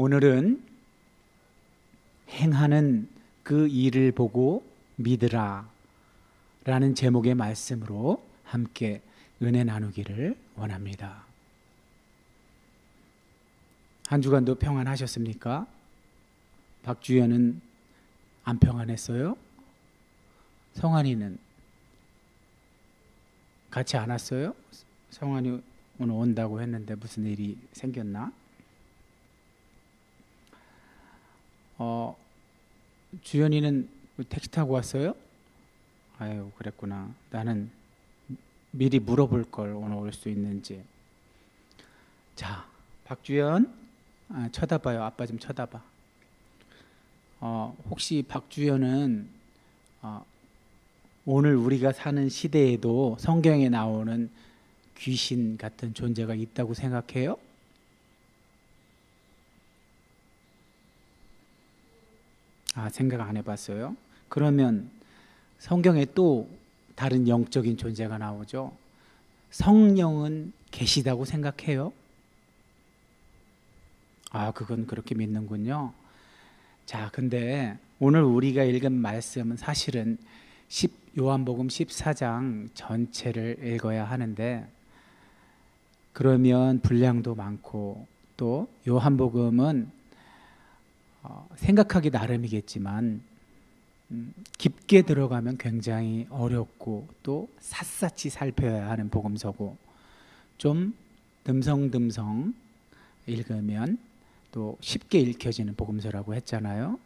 오늘은 행하는 그 일을 보고 믿으라 라는 제목의 말씀으로 함께 은혜 나누기를 원합니다. 한 주간도 평안하셨습니까? 박주연은 안 평안했어요? 성환이는 같이 안 왔어요? 성환이 오늘 온다고 했는데 무슨 일이 생겼나? 주연이는 택시 타고 왔어요? 아유, 그랬구나. 나는 미리 물어볼 걸 오늘 올 수 있는지. 자, 박주연, 쳐다봐요. 아빠 좀 쳐다봐. 혹시 박주연은 오늘 우리가 사는 시대에도 성경에 나오는 귀신 같은 존재가 있다고 생각해요? 생각 안 해봤어요? 그러면 성경에 또 다른 영적인 존재가 나오죠. 성령은 계시다고 생각해요? 그건 그렇게 믿는군요. 자, 근데 오늘 우리가 읽은 말씀은 사실은 요한복음 14장 전체를 읽어야 하는데, 그러면 분량도 많고 또 요한복음은 생각하기 나름이겠지만 깊게 들어가면 굉장히 어렵고 또 샅샅이 살펴야 하는 복음서고, 좀 듬성듬성 읽으면 또 쉽게 읽혀지는 복음서라고 했잖아요.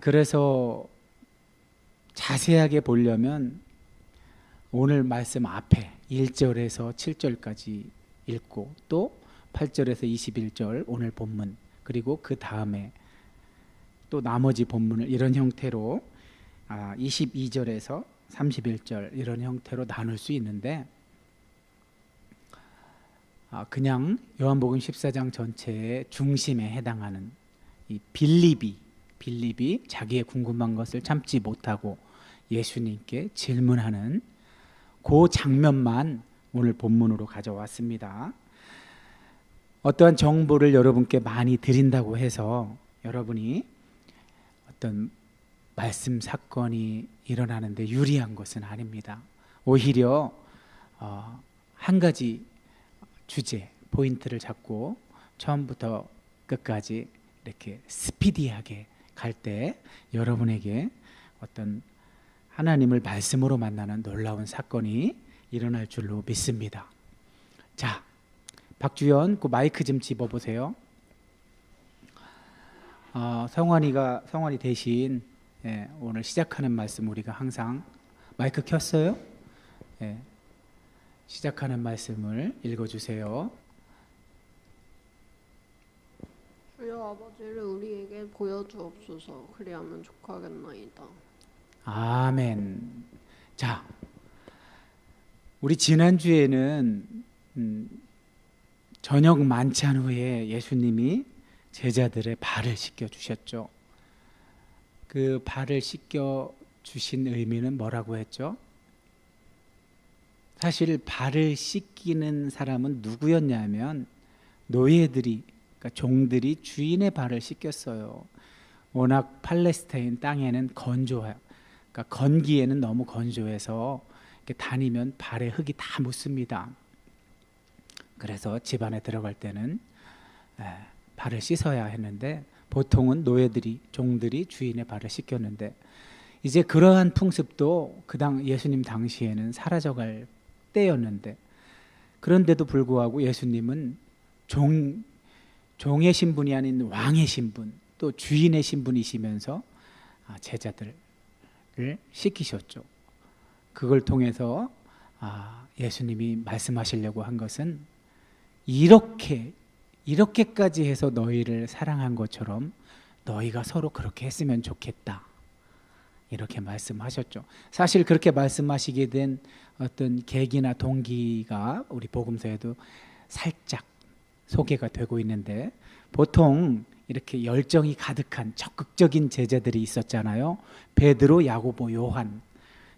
그래서 자세하게 보려면 오늘 말씀 앞에 1절에서 7절까지 읽고 또 8절에서 21절 오늘 본문, 그리고 그 다음에 또 나머지 본문을 이런 형태로 22절에서 31절 이런 형태로 나눌 수 있는데, 그냥 요한복음 14장 전체의 중심에 해당하는 이 빌립이 자기의 궁금한 것을 참지 못하고 예수님께 질문하는 그 장면만 오늘 본문으로 가져왔습니다. 어떠한 정보를 여러분께 많이 드린다고 해서 여러분이 어떤 말씀 사건이 일어나는데 유리한 것은 아닙니다. 오히려 한 가지 주제, 포인트를 잡고 처음부터 끝까지 이렇게 스피디하게 갈 때 여러분에게 어떤 하나님을 말씀으로 만나는 놀라운 사건이 일어날 줄로 믿습니다. 자, 박주연, 그 마이크 좀 집어보세요. 성환이 대신 오늘 시작하는 말씀 우리가 항상 마이크 켰어요? 시작하는 말씀을 읽어주세요. 주여 아버지를 우리에게 보여주옵소서. 그리하면 족하겠나이다. 아멘. 자, 우리 지난주에는 저녁 만찬 후에 예수님이 제자들의 발을 씻겨주셨죠. 그 발을 씻겨주신 의미는 뭐라고 했죠? 사실 발을 씻기는 사람은 누구였냐면 노예들이, 그러니까 종들이 주인의 발을 씻겼어요. 워낙 팔레스타인 땅에는 그러니까 건기에는 너무 건조해서 이렇게 다니면 발에 흙이 다 묻습니다. 그래서 집 안에 들어갈 때는 발을 씻어야 했는데, 보통은 종들이 주인의 발을 씻겼는데, 이제 그러한 풍습도 예수님 당시에는 사라져갈 때였는데, 그런데도 불구하고 예수님은 종의 신분이 아닌 왕의 신분, 또 주인의 신분이시면서 제자들을 씻기셨죠. 그걸 통해서 예수님이 말씀하시려고 한 것은 이렇게까지 해서 너희를 사랑한 것처럼 너희가 서로 그렇게 했으면 좋겠다, 이렇게 말씀하셨죠. 사실 그렇게 말씀하시게 된 어떤 계기나 동기가 우리 복음서에도 살짝 소개가 되고 있는데, 보통 이렇게 열정이 가득한 적극적인 제자들이 있었잖아요. 베드로, 야고보, 요한.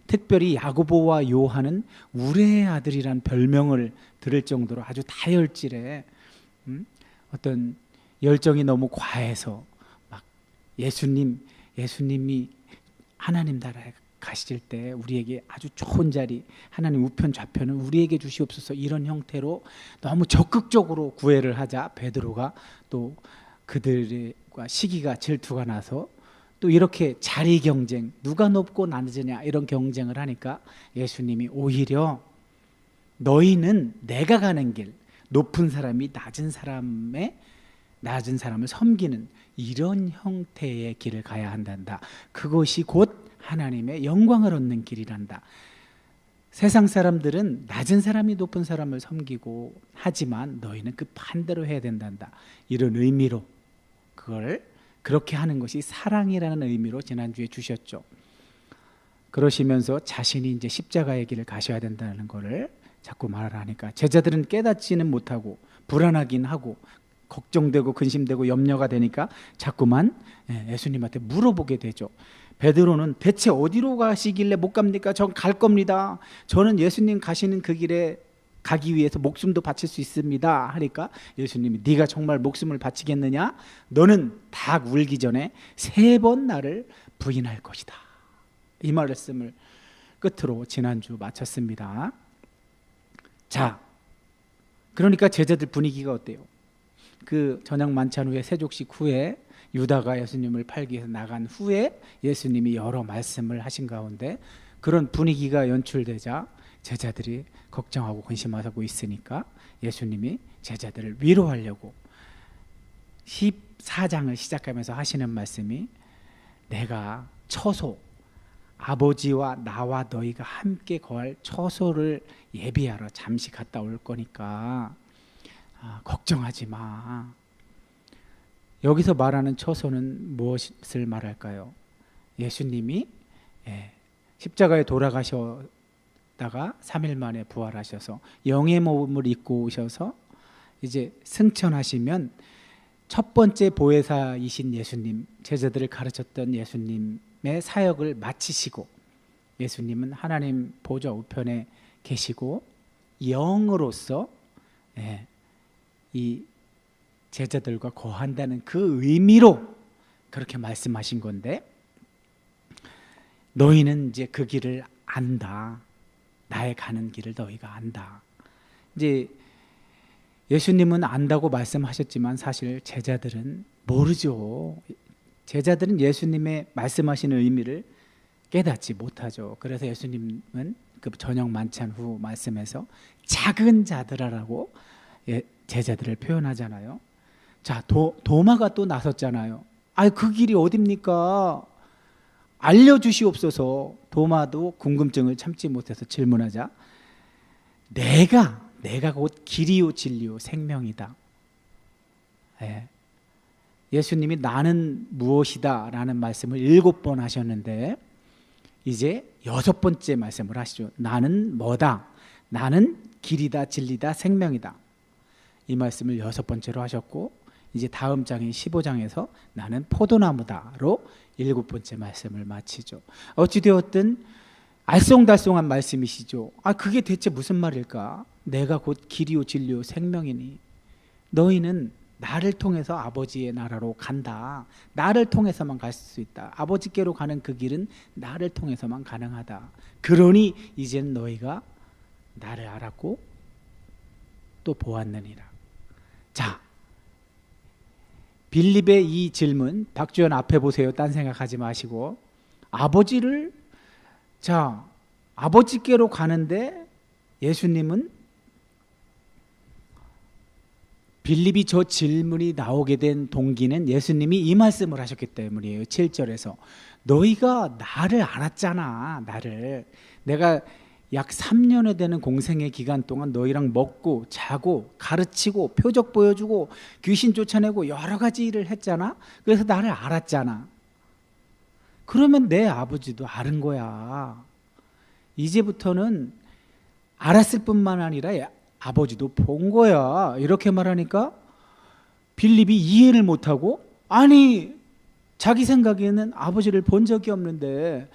특별히 야고보와 요한은 우레의 아들이란 별명을 들을 정도로 아주 다혈질의 어떤 열정이 너무 과해서 막 예수님이 하나님 나라에 가실 때 우리에게 아주 좋은 자리, 하나님 우편 좌편을 우리에게 주시옵소서, 이런 형태로 너무 적극적으로 구애를 하자 베드로가 또 그들과 시기가 질투가 나서 또 이렇게 자리 경쟁, 누가 높고 낮으냐 이런 경쟁을 하니까 예수님이 오히려 너희는 내가 가는 길, 높은 사람이 낮은 사람을 섬기는 이런 형태의 길을 가야 한단다. 그것이 곧 하나님의 영광을 얻는 길이란다. 세상 사람들은 낮은 사람이 높은 사람을 섬기고 하지만 너희는 그 반대로 해야 된단다. 이런 의미로 그걸 그렇게 하는 것이 사랑이라는 의미로 지난주에 주셨죠. 그러시면서 자신이 이제 십자가의 길을 가셔야 된다는 것을 자꾸 말하니까 제자들은 깨닫지는 못하고 불안하긴 하고 걱정되고 근심되고 염려가 되니까 자꾸만 예수님한테 물어보게 되죠. 베드로는 대체 어디로 가시길래 못 갑니까? 전 갈 겁니다. 저는 예수님 가시는 그 길에 가기 위해서 목숨도 바칠 수 있습니다. 하니까 예수님이 네가 정말 목숨을 바치겠느냐? 너는 닭 울기 전에 3번 나를 부인할 것이다. 이 말씀을 끝으로 지난주 마쳤습니다. 자, 그러니까 제자들 분위기가 어때요? 그 저녁 만찬 후에 세족식 후에 유다가 예수님을 팔기 위해서 나간 후에 예수님이 여러 말씀을 하신 가운데 그런 분위기가 연출되자 제자들이 걱정하고 근심하고 있으니까 예수님이 제자들을 위로하려고 14장을 시작하면서 하시는 말씀이 내가 처소, 아버지와 나와 너희가 함께 거할 처소를 예비하러 잠시 갔다 올 거니까 걱정하지 마. 여기서 말하는 처소는 무엇을 말할까요? 예수님이 십자가에 돌아가셨다가 3일 만에 부활하셔서 영의 몸을 입고 오셔서 이제 승천하시면 첫 번째 보혜사이신 예수님, 제자들을 가르쳤던 예수님의 사역을 마치시고 예수님은 하나님 보좌 우편에 계시고 영으로서 이 제자들과 거한다는 그 의미로 그렇게 말씀하신 건데 너희는 이제 그 길을 안다. 나의 가는 길을 너희가 안다. 이제 예수님은 안다고 말씀하셨지만 사실 제자들은 모르죠. 제자들은 예수님의 말씀하시는 의미를 깨닫지 못하죠. 그래서 예수님은 그 저녁 만찬 후 말씀에서 작은 자들아라고 제자들을 표현하잖아요. 자, 도마가 또 나섰잖아요. 그 길이 어딥니까? 알려주시옵소서. 도마도 궁금증을 참지 못해서 질문하자 내가 곧 길이요 진리요 생명이다. 예수님이 나는 무엇이다 라는 말씀을 7번 하셨는데 이제 6번째 말씀을 하시죠. 나는 뭐다? 나는 길이다 진리다 생명이다. 이 말씀을 6번째로 하셨고 이제 다음 장인 15장에서 나는 포도나무다로 7번째 말씀을 마치죠. 어찌되었든 알쏭달쏭한 말씀이시죠. 그게 대체 무슨 말일까? 내가 곧 길이요 진리요 생명이니 너희는 나를 통해서 아버지의 나라로 간다. 나를 통해서만 갈 수 있다. 아버지께로 가는 그 길은 나를 통해서만 가능하다. 그러니 이젠 너희가 나를 알았고 또 보았느니라. 자, 빌립의 이 질문, 박주연 앞에 보세요. 딴 생각하지 마시고 아버지께로 가는데 예수님은 빌립이 저 질문이 나오게 된 동기는 예수님이 이 말씀을 하셨기 때문이에요. 7절에서 너희가 나를 알았잖아. 내가 약 3년에 되는 공생의 기간 동안 너희랑 먹고 자고 가르치고 표적 보여주고 귀신 쫓아내고 여러 가지 일을 했잖아. 그래서 나를 알았잖아. 그러면 내 아버지도 알은 거야. 이제부터는 알았을 뿐만 아니라 아버지도 본 거야. 이렇게 말하니까 빌립이 이해를 못하고 자기 생각에는 아버지를 본 적이 없는데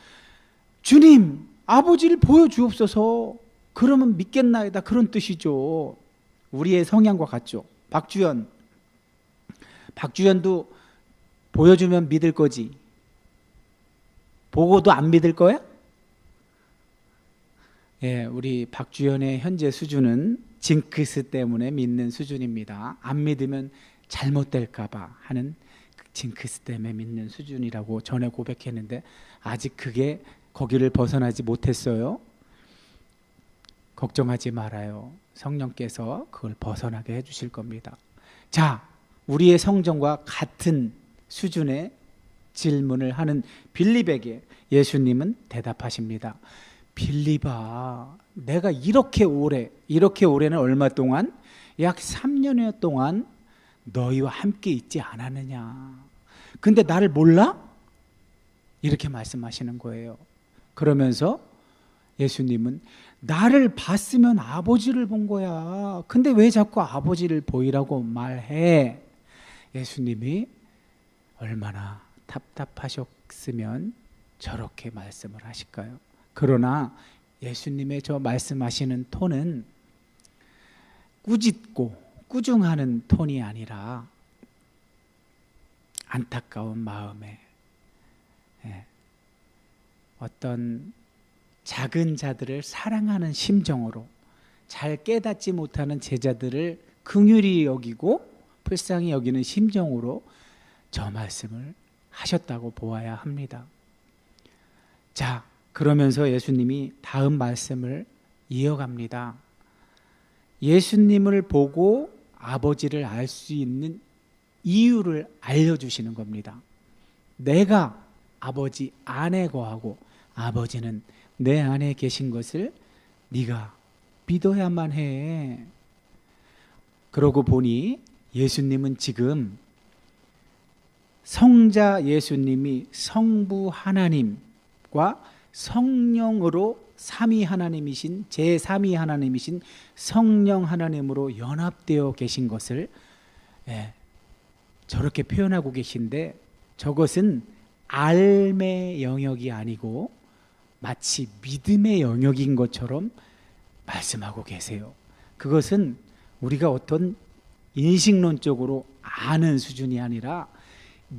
주님 아버지를 보여주옵소서. 그러면 믿겠나이다. 그런 뜻이죠. 우리의 성향과 같죠. 박주연 박주현도 보여주면 믿을 거지. 보고도 안 믿을 거야? 예, 우리 박주현의 현재 수준은 징크스 때문에 믿는 수준입니다. 안 믿으면 잘못될까 봐 하는 징크스 때문에 믿는 수준이라고 전에 고백했는데 아직 그게 거기를 벗어나지 못했어요. 걱정하지 말아요. 성령께서 그걸 벗어나게 해주실 겁니다. 자, 우리의 성정과 같은 수준의 질문을 하는 빌립에게 예수님은 대답하십니다. 빌립아, 내가 이렇게 오래는 얼마 동안? 약 3년여 동안 너희와 함께 있지 않았느냐. 근데 나를 몰라? 이렇게 말씀하시는 거예요. 그러면서 예수님은 나를 봤으면 아버지를 본 거야. 근데 왜 자꾸 아버지를 보이라고 말해? 예수님이 얼마나 답답하셨으면 저렇게 말씀을 하실까요? 그러나 예수님의 저 말씀하시는 톤은 꾸짖고 꾸중하는 톤이 아니라 안타까운 마음에 어떤 작은 자들을 사랑하는 심정으로 잘 깨닫지 못하는 제자들을 긍휼히 여기고 불쌍히 여기는 심정으로 저 말씀을 하셨다고 보아야 합니다. 자, 그러면서 예수님이 다음 말씀을 이어갑니다. 예수님을 보고 아버지를 알 수 있는 이유를 알려주시는 겁니다. 내가 아버지 안에 거하고 아버지는 내 안에 계신 것을 네가 믿어야만 해. 그러고 보니 예수님은 지금 성자 예수님이 성부 하나님과 성령으로 삼위 하나님이신 제3위 하나님이신 성령 하나님으로 연합되어 계신 것을 저렇게 표현하고 계신데 저것은 알의 영역이 아니고 마치 믿음의 영역인 것처럼 말씀하고 계세요. 그것은 우리가 어떤 인식론적으로 아는 수준이 아니라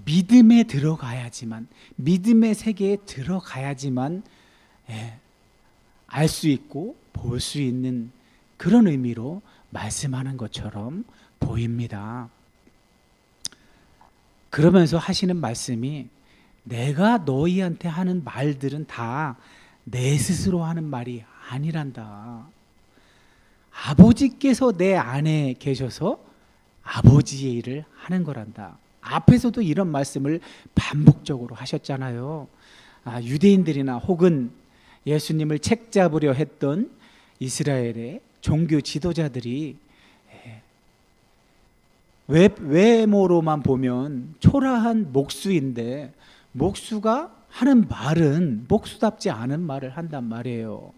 믿음에 들어가야지만, 믿음의 세계에 들어가야지만 알 수 있고 볼 수 있는 그런 의미로 말씀하는 것처럼 보입니다. 그러면서 하시는 말씀이 내가 너희한테 하는 말들은 다 내 스스로 하는 말이 아니란다. 아버지께서 내 안에 계셔서 아버지의 일을 하는 거란다. 앞에서도 이런 말씀을 반복적으로 하셨잖아요. 유대인들이나 혹은 예수님을 책잡으려 했던 이스라엘의 종교 지도자들이 외모로만 보면 초라한 목수인데 목수가 하는 말은 목수답지 않은 말을 한단 말이에요.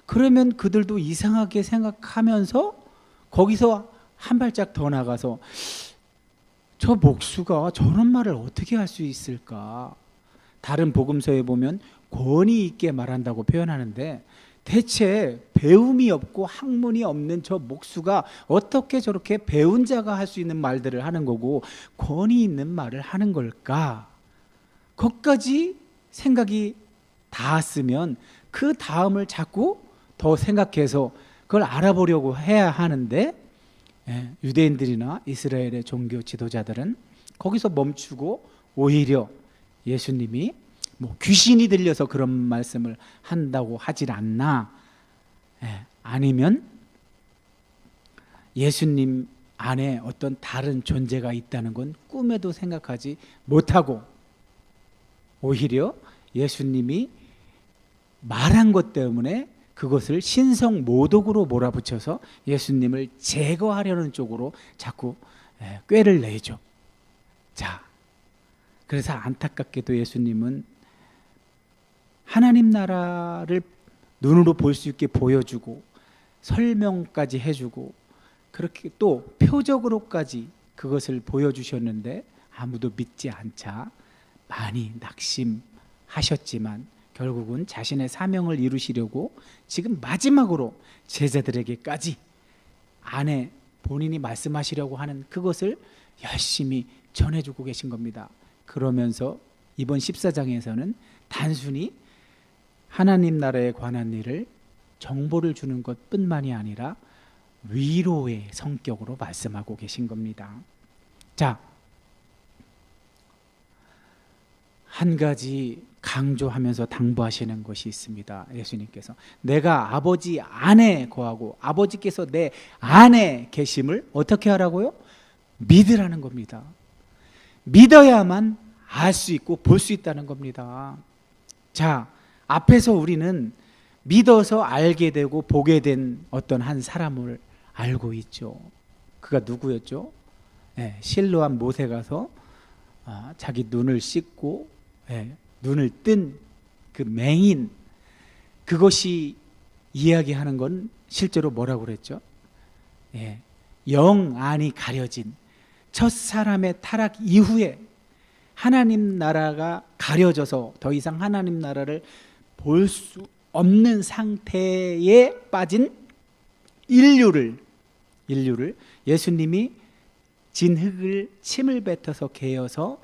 그러면 그들도 이상하게 생각하면서 거기서 한 발짝 더 나가서 저 목수가 저런 말을 어떻게 할 수 있을까? 다른 복음서에 보면 권위 있게 말한다고 표현하는데 대체 배움이 없고 학문이 없는 저 목수가 어떻게 저렇게 배운 자가 할 수 있는 말들을 하는 거고 권위 있는 말을 하는 걸까? 거기까지 생각이 닿았으면 그 다음을 자꾸 더 생각해서 그걸 알아보려고 해야 하는데 유대인들이나 이스라엘의 종교 지도자들은 거기서 멈추고 오히려 예수님이 귀신이 들려서 그런 말씀을 한다고 하질 않나, 아니면 예수님 안에 어떤 다른 존재가 있다는 건 꿈에도 생각하지 못하고 오히려 예수님이 말한 것 때문에 그것을 신성 모독으로 몰아붙여서 예수님을 제거하려는 쪽으로 자꾸 꾀를 내죠. 자, 그래서 안타깝게도 예수님은 하나님 나라를 눈으로 볼 수 있게 보여주고 설명까지 해주고 그렇게 또 표적으로까지 그것을 보여주셨는데 아무도 믿지 않자 많이 낙심하셨지만 결국은 자신의 사명을 이루시려고 지금 마지막으로 제자들에게까지 안에 본인이 말씀하시려고 하는 그것을 열심히 전해주고 계신 겁니다. 그러면서 이번 14장에서는 단순히 하나님 나라에 관한 일을 정보를 주는 것뿐만이 아니라 위로의 성격으로 말씀하고 계신 겁니다. 자, 한 가지 강조하면서 당부하시는 것이 있습니다. 예수님께서 내가 아버지 안에 거하고 아버지께서 내 안에 계심을 어떻게 하라고요? 믿으라는 겁니다. 믿어야만 알 수 있고 볼 수 있다는 겁니다. 자, 앞에서 우리는 믿어서 알게 되고 보게 된 어떤 한 사람을 알고 있죠. 그가 누구였죠? 실로암 못에 가서 자기 눈을 씻고 눈을 뜬 그 맹인, 그것이 이야기하는 건 실제로 뭐라고 그랬죠? 영 안이 가려진 첫 사람의 타락 이후에 하나님 나라가 가려져서 더 이상 하나님 나라를 볼 수 없는 상태에 빠진 인류를 예수님이 진흙을 침을 뱉어서 개어서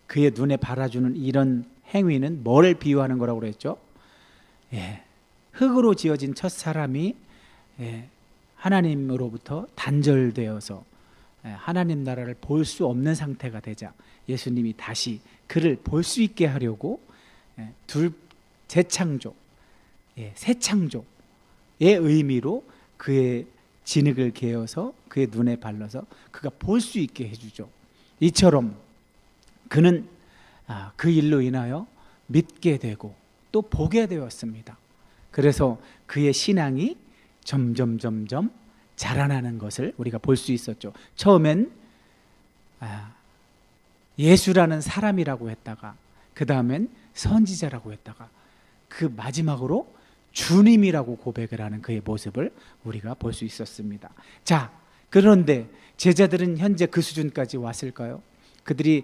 그의 눈에 발아주는 이런 행위는 뭐를 비유하는 거라고 그랬죠? 흙으로 지어진 첫 사람이 하나님으로부터 단절되어서 하나님 나라를 볼 수 없는 상태가 되자 예수님이 다시 그를 볼 수 있게 하려고 재창조, 새 창조의 의미로 그의 진흙을 개어서 그의 눈에 발라서 그가 볼 수 있게 해주죠. 이처럼 그는 그 일로 인하여 믿게 되고 또 보게 되었습니다. 그래서 그의 신앙이 점점 자라나는 것을 우리가 볼 수 있었죠. 처음엔 예수라는 사람이라고 했다가 그 다음엔 선지자라고 했다가 그 마지막으로 주님이라고 고백을 하는 그의 모습을 우리가 볼 수 있었습니다. 자, 그런데 제자들은 현재 그 수준까지 왔을까요? 그들이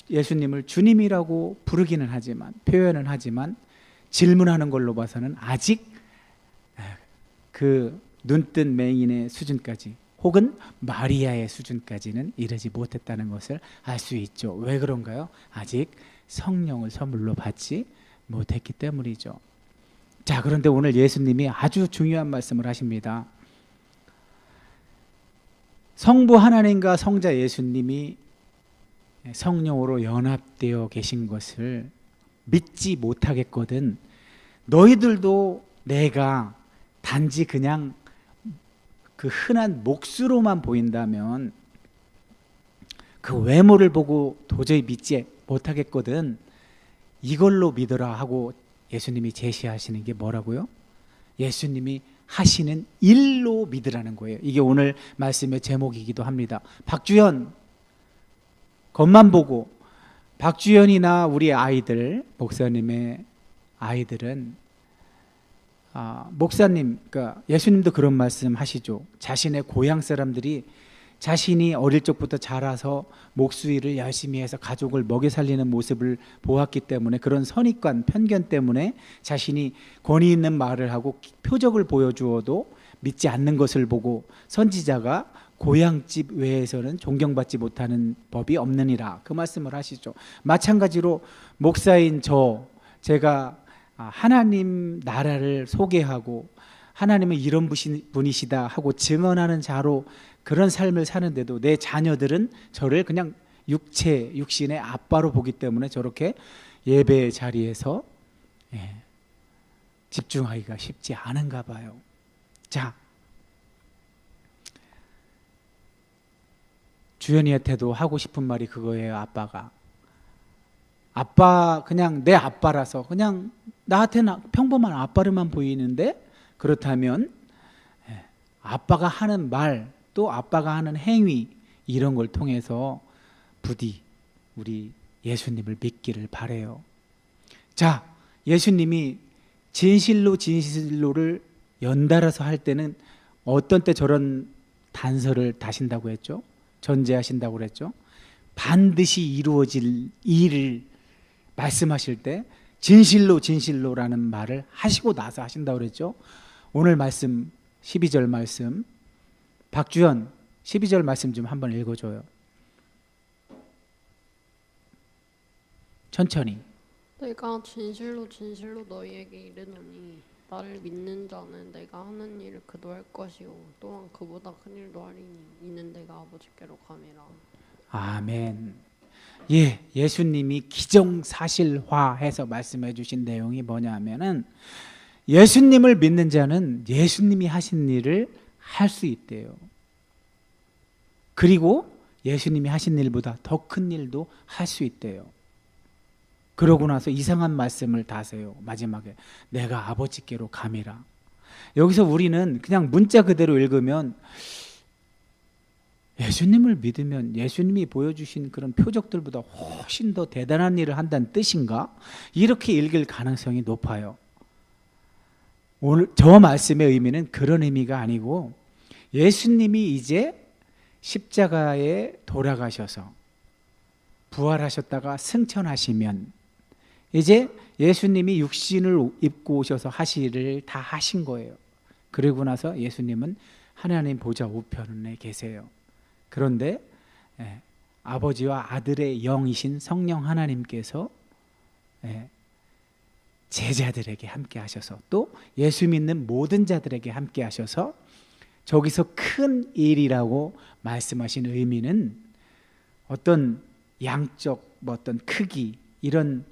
예수님을 주님이라고 부르기는 하지만, 표현은 하지만 질문하는 걸로 봐서는 아직 그 눈뜬 맹인의 수준까지 혹은 마리아의 수준까지는 이르지 못했다는 것을 알 수 있죠. 왜 그런가요? 아직 성령을 선물로 받지 못했기 때문이죠. 자, 그런데 오늘 예수님이 아주 중요한 말씀을 하십니다. 성부 하나님과 성자 예수님이 성령으로 연합되어 계신 것을 믿지 못하겠거든 너희들도 내가 단지 그냥 그 흔한 몫으로만 보인다면 그 외모를 보고 도저히 믿지 못하겠거든 이걸로 믿어라 하고 예수님이 제시하시는 게 뭐라고요? 예수님이 하시는 일로 믿으라는 거예요. 이게 오늘 말씀의 제목이기도 합니다. 박주현 겉만 보고 박주현이나 우리 아이들, 목사님의 아이들은 목사님, 그러니까 예수님도 그런 말씀 하시죠. 자신의 고향 사람들이 자신이 어릴 적부터 자라서 목수일을 열심히 해서 가족을 먹여 살리는 모습을 보았기 때문에 그런 선입관, 편견 때문에 자신이 권위 있는 말을 하고 표적을 보여주어도 믿지 않는 것을 보고 선지자가 고향집 외에서는 존경받지 못하는 법이 없느니라 그 말씀을 하시죠. 마찬가지로 목사인 제가 하나님 나라를 소개하고 하나님은 이런 분이시다 하고 증언하는 자로 그런 삶을 사는데도 내 자녀들은 저를 그냥 육신의 아빠로 보기 때문에 저렇게 예배 자리에서 집중하기가 쉽지 않은가 봐요. 자, 주연이한테도 하고 싶은 말이 그거예요. 아빠 그냥 내 아빠라서 그냥 나한테는 평범한 아빠를만 보이는데 그렇다면 아빠가 하는 말 또 아빠가 하는 행위 이런 걸 통해서 부디 우리 예수님을 믿기를 바래요. 자, 예수님이 진실로를 연달아서 할 때는 어떤 때 저런 단서를 다신다고 했죠? 전제하신다고 그랬죠? 반드시 이루어질 일을 말씀하실 때 진실로라는 말을 하시고 나서 하신다고 그랬죠? 오늘 말씀 12절 말씀 박주현 12절 말씀 좀 한번 읽어줘요. 천천히. 내가 진실로 진실로 너희에게 이르노니 나를 믿는 자는 내가 하는 일을 그도 할 것이요 또한 그보다 큰 일도 하리니 이는 내가 아버지께로 감이라. 아멘. 예, 예수님이 기정사실화해서 말씀해 주신 내용이 뭐냐 하면은 예수님을 믿는 자는 예수님이 하신 일을 할 수 있대요. 그리고 예수님이 하신 일보다 더 큰 일도 할 수 있대요. 그러고 나서 이상한 말씀을 다세요. 마지막에 내가 아버지께로 감이라. 여기서 우리는 그냥 문자 그대로 읽으면 예수님을 믿으면 예수님이 보여주신 그런 표적들보다 훨씬 더 대단한 일을 한다는 뜻인가? 이렇게 읽을 가능성이 높아요. 오늘 저 말씀의 의미는 그런 의미가 아니고 예수님이 이제 십자가에 돌아가셔서 부활하셨다가 승천하시면 이제 예수님이 육신을 입고 오셔서 하실 일을 다 하신 거예요. 그리고 나서 예수님은 하나님 보좌 우편에 계세요. 그런데 아버지와 아들의 영이신 성령 하나님께서 제자들에게 함께 하셔서 또 예수 믿는 모든 자들에게 함께 하셔서 저기서 큰 일이라고 말씀하신 의미는 어떤 양적 어떤 크기 이런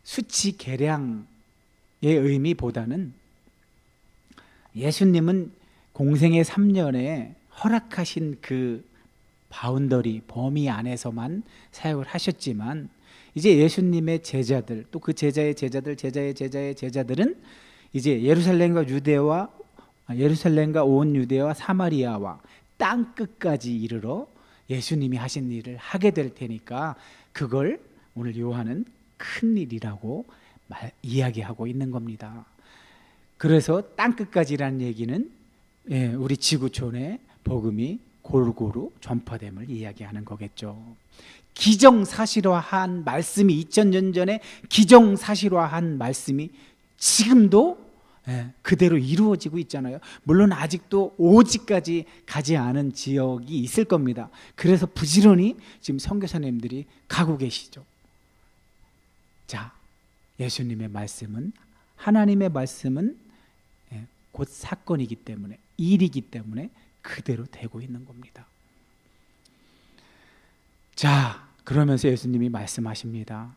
수치 계량의 의미보다는 예수님은 공생의 3년에 허락하신 그 바운더리 범위 안에서만 사역을 하셨지만 이제 예수님의 제자들 또 그 제자의 제자들 제자의 제자의 제자들은 이제 예루살렘과 온 유대와 사마리아와 땅 끝까지 이르러 예수님이 하신 일을 하게 될 테니까 그걸 오늘 요한은 큰 일이라고 이야기하고 있는 겁니다. 그래서 땅 끝까지라는 얘기는 우리 지구촌의 복음이 골고루 전파됨을 이야기하는 거겠죠. 기정사실화한 말씀이 2000년 전에 기정사실화한 말씀이 지금도 그대로 이루어지고 있잖아요. 물론 아직도 오지까지 가지 않은 지역이 있을 겁니다. 그래서 부지런히 지금 선교사님들이 가고 계시죠. 자, 예수님의 말씀은 하나님의 말씀은 곧 사건이기 때문에 일이기 때문에 그대로 되고 있는 겁니다. 자, 그러면서 예수님이 말씀하십니다.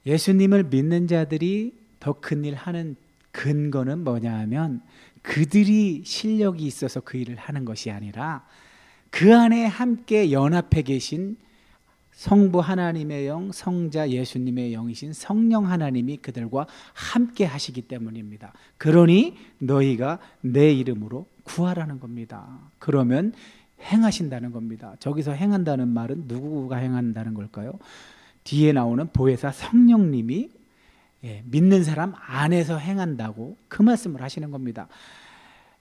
예수님을 믿는 자들이 더 큰 일 하는 근거는 뭐냐 하면 그들이 실력이 있어서 그 일을 하는 것이 아니라 그 안에 함께 연합해 계신 성부 하나님의 영, 성자 예수님의 영이신 성령 하나님이 그들과 함께 하시기 때문입니다. 그러니 너희가 내 이름으로 구하라는 겁니다. 그러면 행하신다는 겁니다. 저기서 행한다는 말은 누구가 행한다는 걸까요? 뒤에 나오는 보혜사 성령님이 믿는 사람 안에서 행한다고 그 말씀을 하시는 겁니다.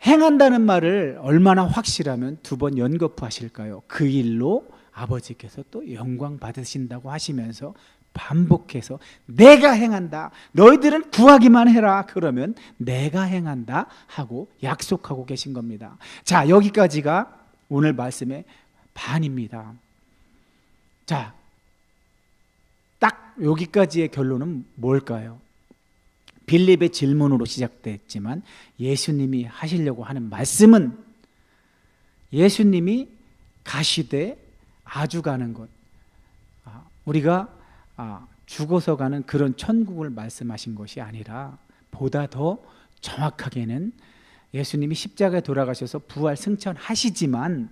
행한다는 말을 얼마나 확실하면 두 번 연거푸하실까요? 그 일로 아버지께서 또 영광 받으신다고 하시면서 반복해서 내가 행한다. 너희들은 구하기만 해라. 그러면 내가 행한다 하고 약속하고 계신 겁니다. 자, 여기까지가 오늘 말씀의 반입니다. 자, 딱 여기까지의 결론은 뭘까요? 빌립의 질문으로 시작됐지만 예수님이 하시려고 하는 말씀은 예수님이 가시되 아주 가는 것, 우리가 죽어서 가는 그런 천국을 말씀하신 것이 아니라 보다 더 정확하게는 예수님이 십자가에 돌아가셔서 부활 승천하시지만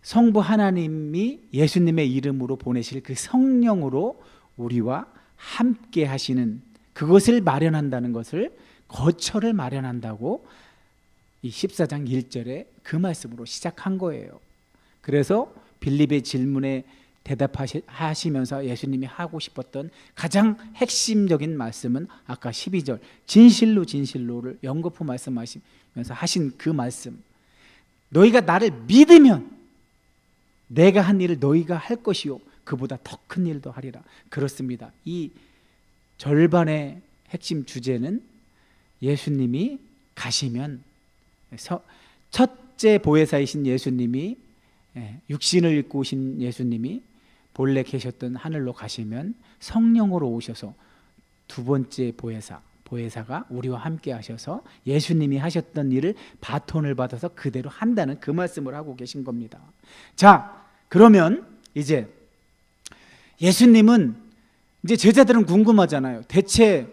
성부 하나님이 예수님의 이름으로 보내실 그 성령으로 우리와 함께 하시는 그것을 마련한다는 것을 거처를 마련한다고 이 14장 1절에 그 말씀으로 시작한 거예요. 그래서 빌립의 질문에 대답하시면서 예수님이 하고 싶었던 가장 핵심적인 말씀은 아까 12절 진실로 진실로를 연거푸 말씀하시면서 하신 그 말씀, 너희가 나를 믿으면 내가 한 일을 너희가 할 것이요 그보다 더 큰 일도 하리라. 그렇습니다. 이 절반의 핵심 주제는 예수님이 가시면 첫째 보혜사이신 예수님이 육신을 입고 오신 예수님이 본래 계셨던 하늘로 가시면 성령으로 오셔서 두 번째 보혜사가 우리와 함께 하셔서 예수님이 하셨던 일을 바톤을 받아서 그대로 한다는 그 말씀을 하고 계신 겁니다. 자, 그러면 이제 예수님은 이제 제자들은 궁금하잖아요. 대체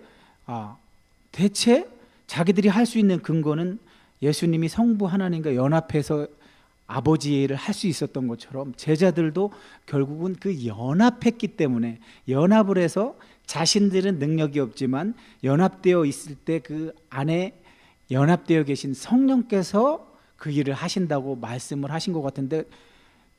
자기들이 할 수 있는 근거는 예수님이 성부 하나님과 연합해서 아버지의 일을 할 수 있었던 것처럼 제자들도 결국은 그 연합했기 때문에, 연합을 해서 자신들은 능력이 없지만 연합되어 있을 때 그 안에 연합되어 계신 성령께서 그 일을 하신다고 말씀을 하신 것 같은데,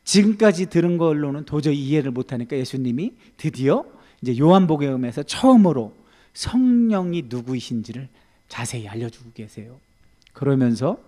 지금까지 들은 걸로는 도저히 이해를 못하니까 예수님이 드디어 이제 요한복음에서 처음으로 성령이 누구이신지를 자세히 알려주고 계세요. 그러면서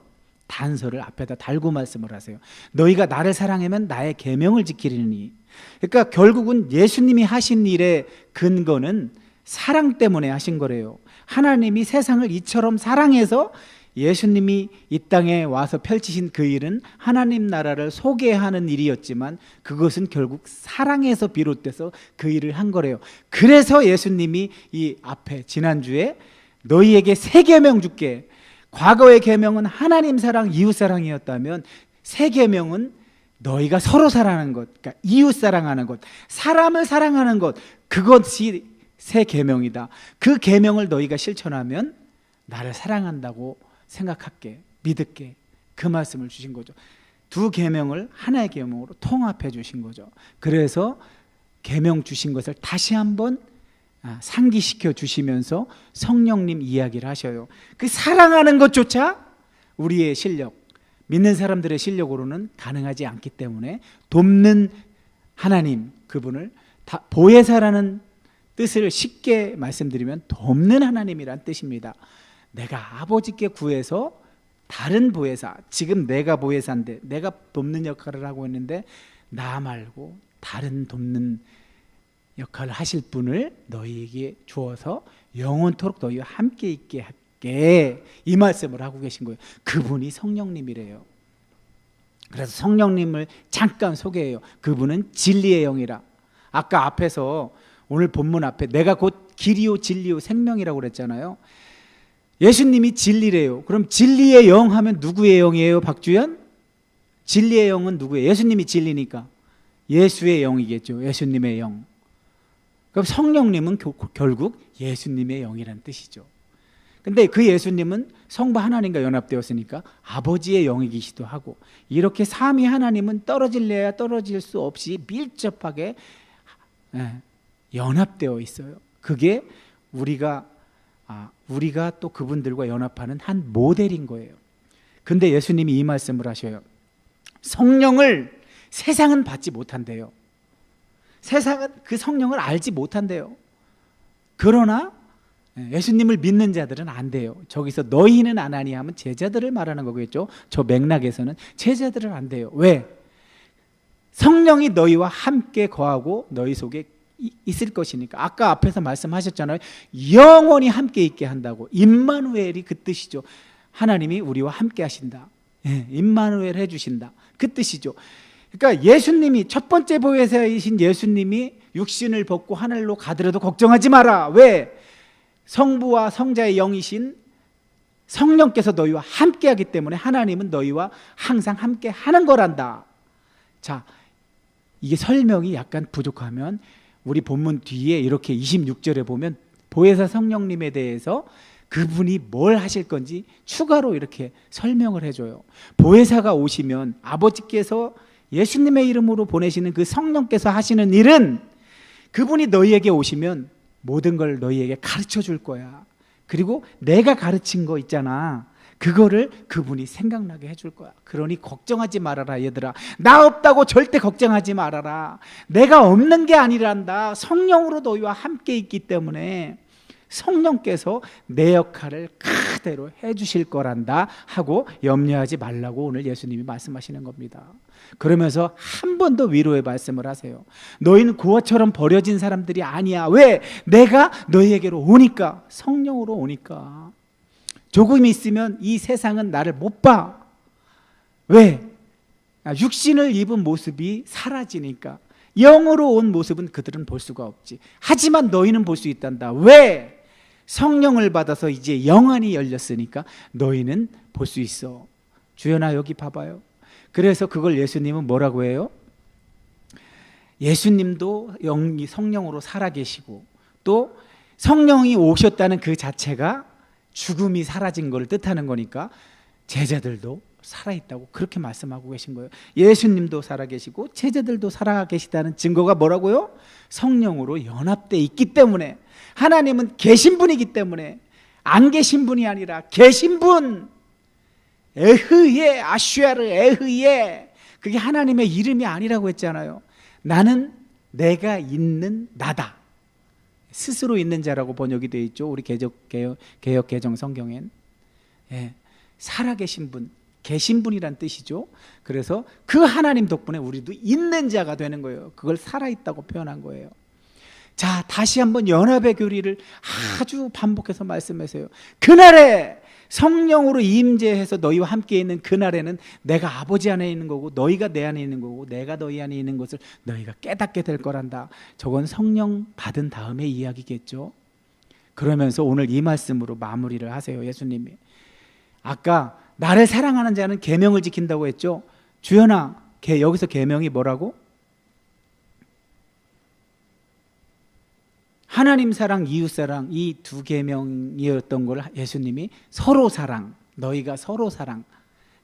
단서를 앞에다 달고 말씀을 하세요. 너희가 나를 사랑하면 나의 계명을 지키리니. 그러니까 결국은 예수님이 하신 일의 근거는 사랑 때문에 하신 거래요. 하나님이 세상을 이처럼 사랑해서 예수님이 이 땅에 와서 펼치신 그 일은 하나님 나라를 소개하는 일이었지만 그것은 결국 사랑에서 비롯돼서 그 일을 한 거래요. 그래서 예수님이 이 앞에 지난주에 너희에게 새 계명 줄게. 과거의 계명은 하나님 사랑, 이웃 사랑이었다면 새 계명은 너희가 서로 사랑하는 것, 그러니까 이웃 사랑하는 것, 사람을 사랑하는 것, 그것이 새 계명이다. 그 계명을 너희가 실천하면 나를 사랑한다고 생각할게, 믿을게. 그 말씀을 주신 거죠. 두 계명을 하나의 계명으로 통합해 주신 거죠. 그래서 계명 주신 것을 다시 한번 상기시켜 주시면서 성령님 이야기를 하셔요. 그 사랑하는 것조차 우리의 실력, 믿는 사람들의 실력으로는 가능하지 않기 때문에 돕는 하나님, 그분을 보혜사라는 뜻을 쉽게 말씀드리면 돕는 하나님이란 뜻입니다. 내가 아버지께 구해서 다른 보혜사, 지금 내가 보혜사인데 내가 돕는 역할을 하고 있는데 나 말고 다른 돕는 역할을 하실 분을 너희에게 주어서 영원토록 너희와 함께 있게 할게, 이 말씀을 하고 계신 거예요. 그분이 성령님이래요. 그래서 성령님을 잠깐 소개해요. 그분은 진리의 영이라. 아까 앞에서 오늘 본문 앞에 내가 곧 길이요 진리요 생명이라고 그랬잖아요. 예수님이 진리래요. 그럼 진리의 영 하면 누구의 영이에요, 박주연? 진리의 영은 누구예요? 예수님이 진리니까 예수의 영이겠죠. 예수님의 영. 그럼 성령님은 결국 예수님의 영이라는 뜻이죠. 근데 그 예수님은 성부 하나님과 연합되었으니까 아버지의 영이기도 하고, 이렇게 삼위 하나님은 떨어질래야 떨어질 수 없이 밀접하게 연합되어 있어요. 그게 우리가 또 그분들과 연합하는 한 모델인 거예요. 근데 예수님이 이 말씀을 하셔요. 성령을 세상은 받지 못한대요. 세상은 그 성령을 알지 못한대요. 그러나 예수님을 믿는 자들은 안 돼요. 저기서 너희는 안 하니 하면 제자들을 말하는 거겠죠. 저 맥락에서는 제자들은 안 돼요. 왜? 성령이 너희와 함께 거하고 너희 속에 있을 것이니까. 아까 앞에서 말씀하셨잖아요. 영원히 함께 있게 한다고. 임마누엘이 그 뜻이죠. 하나님이 우리와 함께 하신다. 임마누엘 해주신다. 그 뜻이죠. 그러니까 예수님이, 첫 번째 보혜사이신 예수님이 육신을 벗고 하늘로 가더라도 걱정하지 마라. 왜? 성부와 성자의 영이신 성령께서 너희와 함께 하기 때문에 하나님은 너희와 항상 함께 하는 거란다. 자, 이게 설명이 약간 부족하면 우리 본문 뒤에 이렇게 26절에 보면 보혜사 성령님에 대해서 그분이 뭘 하실 건지 추가로 이렇게 설명을 해줘요. 보혜사가 오시면 아버지께서 예수님의 이름으로 보내시는 그 성령께서 하시는 일은, 그분이 너희에게 오시면 모든 걸 너희에게 가르쳐 줄 거야. 그리고 내가 가르친 거 있잖아, 그거를 그분이 생각나게 해줄 거야. 그러니 걱정하지 말아라 얘들아. 나 없다고 절대 걱정하지 말아라. 내가 없는 게 아니란다. 성령으로 너희와 함께 있기 때문에 성령께서 내 역할을 그대로 해주실 거란다 하고 염려하지 말라고 오늘 예수님이 말씀하시는 겁니다. 그러면서 한 번 더 위로의 말씀을 하세요. 너희는 고아처럼 버려진 사람들이 아니야. 왜? 내가 너희에게로 오니까, 성령으로 오니까. 조금 있으면 이 세상은 나를 못 봐. 왜? 육신을 입은 모습이 사라지니까. 영으로 온 모습은 그들은 볼 수가 없지. 하지만 너희는 볼 수 있단다. 왜? 성령을 받아서 이제 영안이 열렸으니까 너희는 볼 수 있어. 주연아, 여기 봐봐요. 그래서 그걸 예수님은 뭐라고 해요? 예수님도 성령으로 살아계시고 또 성령이 오셨다는 그 자체가 죽음이 사라진 걸 뜻하는 거니까 제자들도 살아있다고 그렇게 말씀하고 계신 거예요. 예수님도 살아계시고 제자들도 살아계시다는 증거가 뭐라고요? 성령으로 연합되어 있기 때문에, 하나님은 계신 분이기 때문에, 안 계신 분이 아니라 계신 분, 에흐예, 아슈아르 에흐예, 그게 하나님의 이름이 아니라고 했잖아요. 나는 내가 있는 나다. 스스로 있는 자라고 번역이 되어 있죠. 우리 개역 개정 성경엔. 예, 살아계신 분, 계신 분이란 뜻이죠. 그래서 그 하나님 덕분에 우리도 있는 자가 되는 거예요. 그걸 살아있다고 표현한 거예요. 자, 다시 한번 연합의 교리를 아주 반복해서 말씀하세요. 그날에 성령으로 임재해서 너희와 함께 있는 그날에는 내가 아버지 안에 있는 거고 너희가 내 안에 있는 거고 내가 너희 안에 있는 것을 너희가 깨닫게 될 거란다. 저건 성령 받은 다음의 이야기겠죠. 그러면서 오늘 이 말씀으로 마무리를 하세요. 예수님이 아까 나를 사랑하는 자는 계명을 지킨다고 했죠. 주연아, 여기서 계명이 뭐라고? 하나님 사랑, 이웃 사랑, 이 두 계명이었던 걸 예수님이 서로 사랑, 너희가 서로 사랑,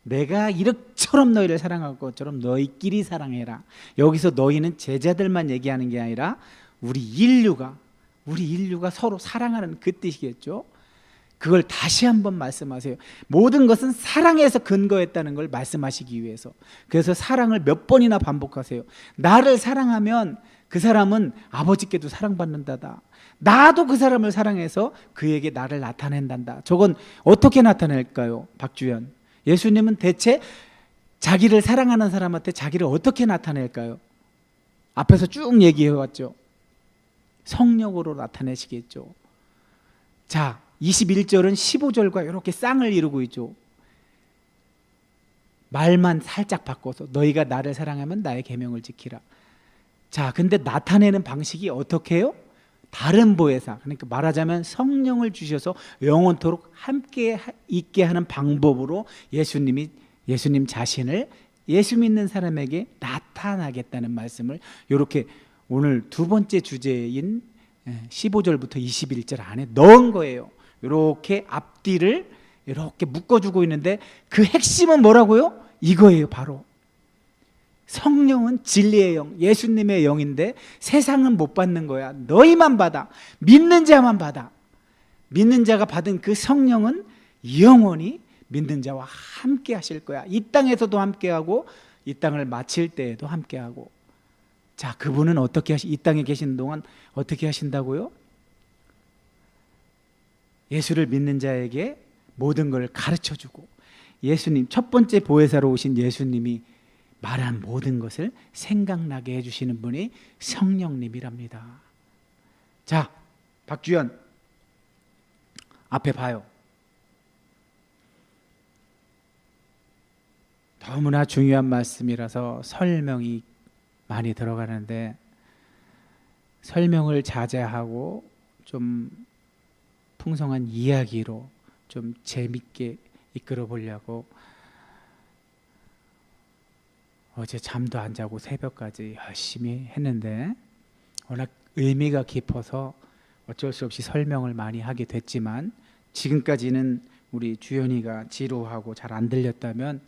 내가 이처럼 너희를 사랑할 것처럼 너희끼리 사랑해라. 여기서 너희는 제자들만 얘기하는 게 아니라 우리 인류가 서로 사랑하는 그 뜻이겠죠. 그걸 다시 한번 말씀하세요. 모든 것은 사랑에서 근거했다는 걸 말씀하시기 위해서. 그래서 사랑을 몇 번이나 반복하세요. 나를 사랑하면 그 사람은 아버지께도 사랑받는다다. 나도 그 사람을 사랑해서 그에게 나를 나타낸단다. 저건 어떻게 나타낼까요? 박주연, 예수님은 대체 자기를 사랑하는 사람한테 자기를 어떻게 나타낼까요? 앞에서 쭉 얘기해왔죠. 성령으로 나타내시겠죠. 자, 21절은 15절과 이렇게 쌍을 이루고 있죠. 말만 살짝 바꿔서 너희가 나를 사랑하면 나의 계명을 지키라. 자, 근데 나타내는 방식이 어떻게 해요? 다른 보혜사, 그러니까 말하자면 성령을 주셔서 영원토록 함께 있게 하는 방법으로 예수님 자신을 예수 믿는 사람에게 나타나겠다는 말씀을 이렇게 오늘 두 번째 주제인 15절부터 21절 안에 넣은 거예요. 이렇게 앞뒤를 이렇게 묶어주고 있는데 그 핵심은 뭐라고요? 이거예요. 바로 성령은 진리의 영, 예수님의 영인데 세상은 못 받는 거야. 너희만 받아. 믿는 자만 받아. 믿는 자가 받은 그 성령은 영원히 믿는 자와 함께 하실 거야. 이 땅에서도 함께 하고 이 땅을 마칠 때에도 함께 하고. 자, 그분은 이 땅에 계신 동안 어떻게 하신다고요? 예수를 믿는 자에게 모든 걸 가르쳐주고, 예수님, 첫 번째 보혜사로 오신 예수님이 말한 모든 것을 생각나게 해주시는 분이 성령님이랍니다. 자, 박주연, 앞에 봐요. 너무나 중요한 말씀이라서 설명이 많이 들어가는데 설명을 자제하고 좀 풍성한 이야기로 좀 재밌게 이끌어 보려고 어제 잠도 안 자고 새벽까지 열심히 했는데 워낙 의미가 깊어서 어쩔 수 없이 설명을 많이 하게 됐지만, 지금까지는 우리 주연이가 지루하고 잘 안 들렸다면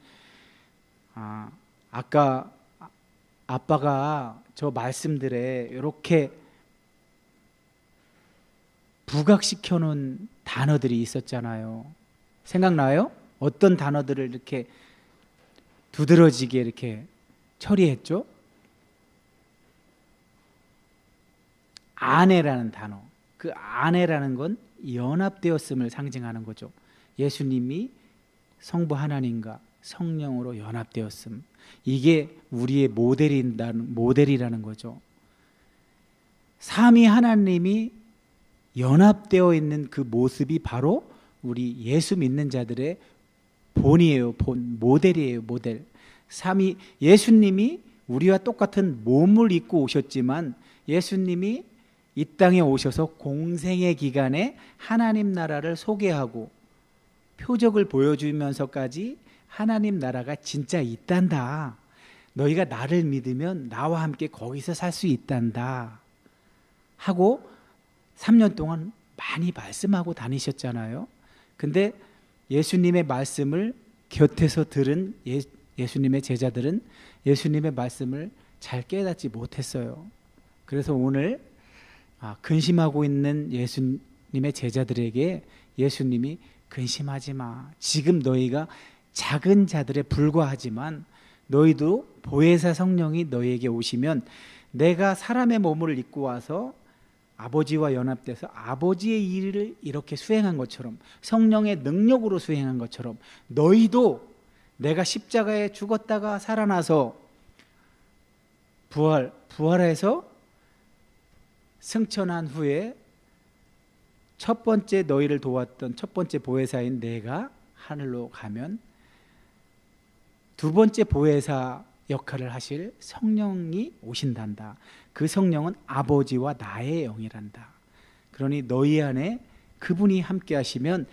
아까 아빠가 저 말씀들에 이렇게 부각시켜 놓은 단어들이 있었잖아요. 생각나요? 어떤 단어들을 이렇게 두드러지게 이렇게 처리했죠? 아내라는 단어. 그 아내라는 건 연합되었음을 상징하는 거죠. 예수님이 성부 하나님과 성령으로 연합되었음. 이게 우리의 모델이라는 거죠. 삼위 하나님이 연합되어 있는 그 모습이 바로 우리 예수 믿는 자들의 본이에요. 모델이에요. 모델. 예수님이 우리와 똑같은 몸을 입고 오셨지만 예수님이 이 땅에 오셔서 공생의 기간에 하나님 나라를 소개하고 표적을 보여주면서까지 하나님 나라가 진짜 있단다. 너희가 나를 믿으면 나와 함께 거기서 살 수 있단다 하고 3년 동안 많이 말씀하고 다니셨잖아요. 근데 예수님의 말씀을 곁에서 들은 예수님의 제자들은 예수님의 말씀을 잘 깨닫지 못했어요. 그래서 오늘 근심하고 있는 예수님의 제자들에게 예수님이 근심하지 마. 지금 너희가 작은 자들에 불과하지만 너희도 보혜사 성령이 너희에게 오시면 내가 사람의 몸을 입고 와서 아버지와 연합돼서 아버지의 일을 이렇게 수행한 것처럼 성령의 능력으로 수행한 것처럼 너희도 내가 십자가에 죽었다가 살아나서 부활해서 승천한 후에 첫 번째 너희를 도왔던 첫 번째 보혜사인 내가 하늘로 가면 두 번째 보혜사 역할을 하실 성령이 오신단다. 그 성령은 아버지와 나의 영이란다. 그러니 너희 안에 그분이 함께 하시면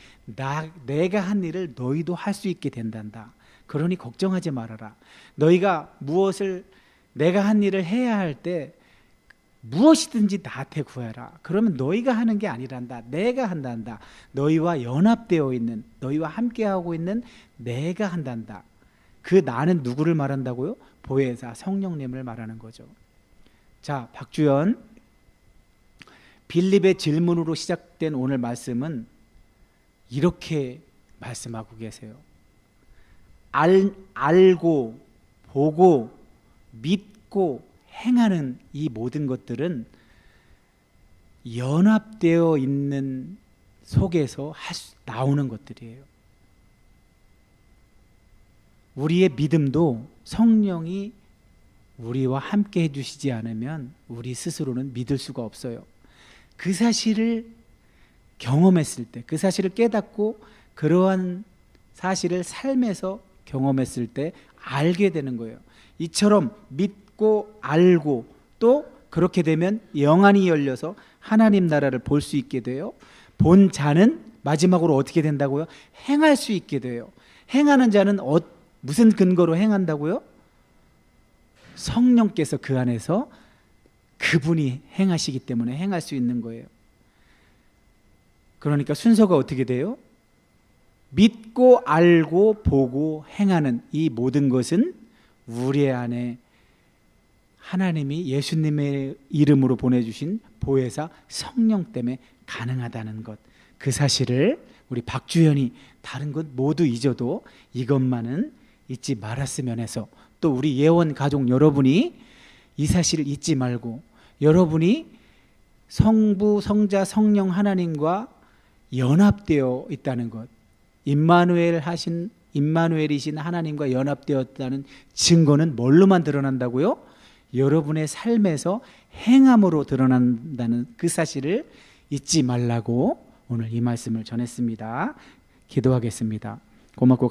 내가 한 일을 너희도 할 수 있게 된단다. 그러니 걱정하지 말아라. 너희가 무엇을 내가 한 일을 해야 할 때 무엇이든지 나한테 구해라. 그러면 너희가 하는 게 아니란다. 내가 한단다. 너희와 연합되어 있는 너희와 함께하고 있는 내가 한단다. 그 나는 누구를 말한다고요? 보혜사 성령님을 말하는 거죠. 자, 박주연 빌립의 질문으로 시작된 오늘 말씀은 이렇게 말씀하고 계세요. 알고 보고 믿고 행하는 이 모든 것들은 연합되어 있는 속에서 나오는 것들이에요. 우리의 믿음도 성령이 우리와 함께 해주시지 않으면 우리 스스로는 믿을 수가 없어요. 그 사실을 경험했을 때, 그 사실을 깨닫고 그러한 사실을 삶에서 경험했을 때 알게 되는 거예요. 이처럼 믿고 알고 또 그렇게 되면 영안이 열려서 하나님 나라를 볼 수 있게 돼요. 본 자는 마지막으로 어떻게 된다고요? 행할 수 있게 돼요. 행하는 자는 무슨 근거로 행한다고요? 성령께서 그 안에서 그분이 행하시기 때문에 행할 수 있는 거예요. 그러니까 순서가 어떻게 돼요? 믿고 알고 보고 행하는 이 모든 것은 우리 안에 하나님이 예수님의 이름으로 보내주신 보혜사 성령 때문에 가능하다는 것, 그 사실을 우리 박주연이 다른 것 모두 잊어도 이것만은 잊지 말았으면 해서, 또 우리 예원 가족 여러분이 이 사실을 잊지 말고 여러분이 성부, 성자, 성령 하나님과 연합되어 있다는 것, 임마누엘이신 하나님과 연합되었다는 증거는 뭘로만 드러난다고요? 여러분의 삶에서 행함으로 드러난다는 그 사실을 잊지 말라고 오늘 이 말씀을 전했습니다. 기도하겠습니다. 고맙고